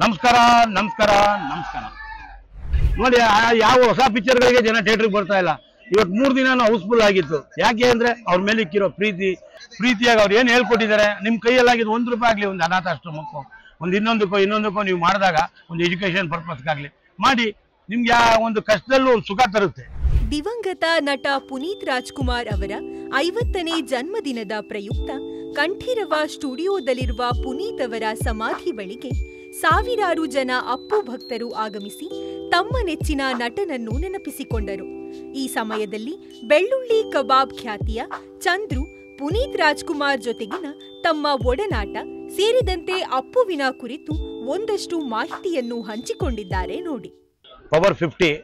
ನಮಸ್ಕಾರ ನಮಸ್ಕಾರ ನಮಸ್ಕಾರ ನೋಡಿ ಯಾವ ಹೊಸ ಪಿಕ್ಚರ್ಗಳಿಗೆ ಜನ ಥಿಯೇಟರ್ಗೆ ಬರ್ತಾ ಇಲ್ಲ. ಇವತ್ತು 3 ದಿನ ಹೌಸ್ಫುಲ್ ಆಗಿತ್ತು. ಯಾಕೆ ಅಂದ್ರೆ ಅವ್ರ ಮೇಲೆ ಇಕ್ಕಿರೋ ಪ್ರೀತಿಯಾಗಿ ಅವ್ರು ಏನು ಹೇಳ್ಕೊಟ್ಟಿದ್ದಾರೆ. ನಿಮ್ಮ ಕೈಯಲ್ಲಾಗಿದ್ದು ₹1 ಆಗಲಿ, ಒಂದು ಅನಾಥಾಶ್ರಮಕ್ಕೋ, ಒಂದು ಇನ್ನೊಂದಕ್ಕೋ ನೀವು ಮಾಡಿದಾಗ ಒಂದು ಎಜುಕೇಶನ್ ಪರ್ಪಸ್ಗಾಗಲಿ ಮಾಡಿ, ನಿಮ್ಗೆ ಒಂದು ಕಷ್ಟದಲ್ಲೂ ಒಂದು ಸುಖ ತರುತ್ತೆ. ದಿವಂಗತ ನಟ ಪುನೀತ್ ರಾಜ್ಕುಮಾರ್ ಅವರ 50ನೇ ಜನ್ಮದಿನದ ಪ್ರಯುಕ್ತ ಕಂಠೀರವ ಸ್ಟುಡಿಯೋದಲ್ಲಿರುವ ಪುನೀತ್ ಅವರ ಸಮಾಧಿ ಬಳಿಗೆ ಸಾವಿರಾರು ಜನ ಅಪ್ಪು ಭಕ್ತರು ಆಗಮಿಸಿ ತಮ್ಮ ನೆಚ್ಚಿನ ನಟನನ್ನು ನೆನಪಿಸಿಕೊಂಡರು. ಈ ಸಮಯದಲ್ಲಿ ಬೆಳ್ಳುಳ್ಳಿ ಕಬಾಬ್ ಖ್ಯಾತಿಯ ಚಂದ್ರು ಪುನೀತ್ ರಾಜ್ಕುಮಾರ್ ಜೊತೆಗಿನ ತಮ್ಮ ಒಡನಾಟ ಸೇರಿದಂತೆ ಅಪ್ಪುವಿನ ಕುರಿತು ಒಂದಷ್ಟು ಮಾಹಿತಿಯನ್ನು ಹಂಚಿಕೊಂಡಿದ್ದಾರೆ ನೋಡಿ. ಪವರ್ 50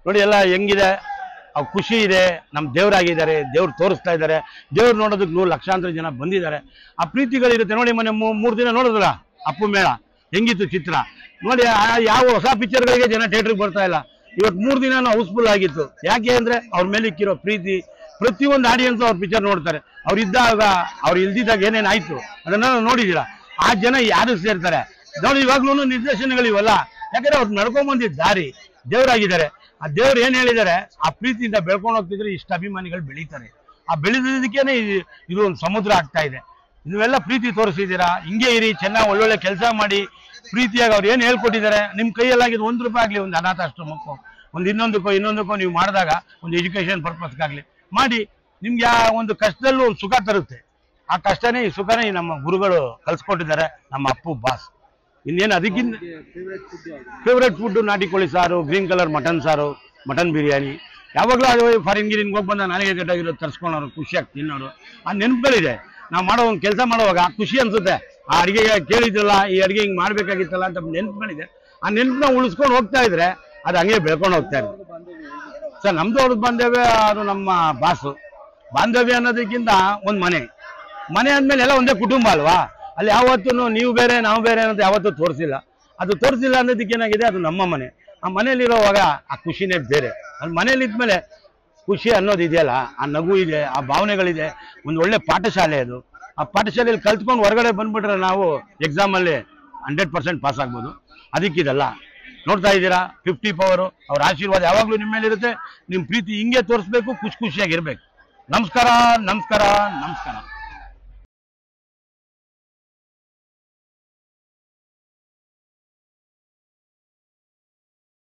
ನೋಡಿ, ಎಲ್ಲ ಹೆಂಗಿದೆ, ಖುಷಿ ಇದೆ. ನಮ್ಮ ದೇವರಾಗಿದ್ದಾರೆ, ದೇವ್ರು ತೋರಿಸ್ತಾ ಇದ್ದಾರೆ. ದೇವ್ರು ನೋಡೋದಕ್ಕೆ 100 ಲಕ್ಷಾಂತರ ಜನ ಬಂದಿದ್ದಾರೆ. ಆ ಪ್ರೀತಿಗಳಿರುತ್ತೆ ನೋಡಿ. ಮೊನ್ನೆ 3 ದಿನ ನೋಡಿದ್ರ ಅಪ್ಪು ಮೇಳ ಹೆಂಗಿತ್ತು ಚಿತ್ರ ನೋಡಿ. ಯಾವ ಹೊಸ ಪಿಕ್ಚರ್ಗಳಿಗೆ ಜನ ಥಿಯೇಟರ್ಗೆ ಬರ್ತಾ ಇಲ್ಲ. ಇವತ್ತು 3 ದಿನ ಹೌಸ್ಫುಲ್ ಆಗಿತ್ತು. ಯಾಕೆ ಅಂದ್ರೆ ಅವ್ರ ಮೇಲೆ ಇಕ್ಕಿರೋ ಪ್ರತಿಯೊಂದು ಆಡಿಯನ್ಸ್ ಅವ್ರ ಪಿಕ್ಚರ್ ನೋಡ್ತಾರೆ. ಅವ್ರು ಇಲ್ದಿದ್ದಾಗ ಏನೇನಾಯ್ತು ಅದನ್ನ ನೋಡಿದ್ದೀರಾ. ಆ ಜನ ಯಾರು ಸೇರ್ತಾರೆ ನೋಡಿ. ಇವಾಗ್ಲೂ ನಿರ್ದೇಶನಗಳಿವಲ್ಲ, ಯಾಕಂದ್ರೆ ಅವ್ರು ನಡ್ಕೊಂಡ್ಬಂದಿದ್ದ ದಾರಿ ದೇವರಾಗಿದ್ದಾರೆ. ಆ ದೇವ್ರು ಏನ್ ಹೇಳಿದ್ದಾರೆ, ಆ ಪ್ರೀತಿಯಿಂದ ಬೆಳ್ಕೊಂಡು ಹೋಗ್ತಿದ್ರೆ ಇಷ್ಟ ಅಭಿಮಾನಿಗಳು ಬೆಳೀತಾರೆ. ಆ ಬೆಳೆದಿದ್ದಕ್ಕೇನೆ ಇದು ಒಂದು ಸಮುದ್ರ ಆಗ್ತಾ ಇದೆ. ನೀವೆಲ್ಲ ಪ್ರೀತಿ ತೋರಿಸಿದ್ದೀರಾ, ಹಿಂಗೆ ಇರಿ, ಚೆನ್ನಾಗಿ ಒಳ್ಳೊಳ್ಳೆ ಕೆಲಸ ಮಾಡಿ. ಪ್ರೀತಿಯಾಗಿ ಅವ್ರು ಏನು ಹೇಳ್ಕೊಟ್ಟಿದ್ದಾರೆ. ನಿಮ್ಮ ಕೈಯಲ್ಲಾಗಿದ್ದು ₹1 ಆಗಲಿ, ಒಂದು ಅನಾಥಾಶ್ರಮಕ್ಕೋ, ಒಂದು ಇನ್ನೊಂದಕ್ಕೋ ನೀವು ಮಾಡಿದಾಗ ಒಂದು ಎಜುಕೇಶನ್ ಪರ್ಪಸ್ಗಾಗಲಿ ಮಾಡಿ, ನಿಮ್ಗೆ ಒಂದು ಕಷ್ಟದಲ್ಲೂ ಒಂದು ಸುಖ ತರುತ್ತೆ. ಆ ಕಷ್ಟನೇ ಈ ಸುಖನೇ ನಮ್ಮ ಗುರುಗಳು ಕಲ್ಸ್ಕೊಟ್ಟಿದ್ದಾರೆ, ನಮ್ಮ ಅಪ್ಪು ಬಾಸ್. ಇನ್ನೇನು ಅದಕ್ಕಿಂತ ಫೇವ್ರೇಟ್ ಫುಡ್ ನಾಟಿ ಕೋಳಿ ಸಾರು, ಗ್ರೀನ್ ಕಲರ್ ಮಟನ್ ಸಾರು, ಮಟನ್ ಬಿರಿಯಾನಿ. ಯಾವಾಗಲೂ ಅದು ಫಾರಿನ್ ಗಿರಿನ್ಗೆ ಹೋಗಿ ಬಂದ ನನಗೆ ಗಟ್ಟಾಗಿರೋದು ತರಿಸ್ಕೊಂಡವ್ರು, ಖುಷಿಯಾಗಿ ತಿನ್ನೋರು. ಆ ನೆನಪುಗಳಿದೆ. ನಾವು ಮಾಡೋ ಒಂದು ಕೆಲಸ ಮಾಡುವಾಗ ಖುಷಿ ಅನ್ಸುತ್ತೆ. ಆ ಅಡುಗೆ ಕೇಳಿದ್ರಲ್ಲ, ಈ ಅಡುಗೆ ಹಿಂಗೆ ಮಾಡಬೇಕಾಗಿತ್ತಲ್ಲ ಅಂತ ನೆನಪುಗಳಿದೆ. ಆ ನೆನಪನ್ನ ಉಳಿಸ್ಕೊಂಡು ಹೋಗ್ತಾ ಇದ್ರೆ ಅದು ಹಂಗೆ ಬೆಳ್ಕೊಂಡು ಹೋಗ್ತಾ ಇದೆ. ಸರ್, ನಮ್ದು ಅವ್ರದ್ದು ಬಾಂಧವ್ಯ, ಅದು ನಮ್ಮ ಬಾಸು. ಬಾಂಧವ್ಯ ಅನ್ನೋದಕ್ಕಿಂತ ಒಂದು ಮನೆ ಅಂದಮೇಲೆ ಎಲ್ಲ ಒಂದೇ ಕುಟುಂಬ ಅಲ್ವಾ. ಅಲ್ಲಿ ಯಾವತ್ತೂ ನೀವು ಬೇರೆ ನಾವು ಬೇರೆ ಅನ್ನೋದು ಯಾವತ್ತೂ ತೋರಿಸಿಲ್ಲ. ಅದು ತೋರಿಸಿಲ್ಲ ಅನ್ನೋದಕ್ಕೆ ಏನಾಗಿದೆ, ಅದು ನಮ್ಮ ಮನೆ. ಆ ಮನೇಲಿರೋವಾಗ ಆ ಖುಷಿನೇ ಬೇರೆ. ಅಲ್ಲಿ ಮನೇಲಿ ಇದ್ಮೇಲೆ ಖುಷಿ ಅನ್ನೋದು ಇದೆಯಲ್ಲ, ಆ ನಗು ಇದೆ, ಆ ಭಾವನೆಗಳಿದೆ. ಒಂದು ಒಳ್ಳೆ ಪಾಠಶಾಲೆ ಅದು. ಆ ಪಾಠಶಾಲೆಯಲ್ಲಿ ಕಲ್ತ್ಕೊಂಡು ಹೊರಗಡೆ ಬಂದ್ಬಿಟ್ರೆ ನಾವು ಎಕ್ಸಾಮಲ್ಲಿ 100% ಪಾಸ್ ಆಗ್ಬೋದು. ಅದಕ್ಕಿದಲ್ಲ ನೋಡ್ತಾ ಇದ್ದೀರಾ, 50 ಪವರು. ಅವ್ರ ಆಶೀರ್ವಾದ ಯಾವಾಗಲೂ ನಿಮ್ಮ ಮೇಲೆ ಇರುತ್ತೆ. ನಿಮ್ಮ ಪ್ರೀತಿ ಹಿಂಗೆ ತೋರಿಸ್ಬೇಕು, ಖುಷಿಯಾಗಿರ್ಬೇಕು. ನಮಸ್ಕಾರ ನಮಸ್ಕಾರ ನಮಸ್ಕಾರ.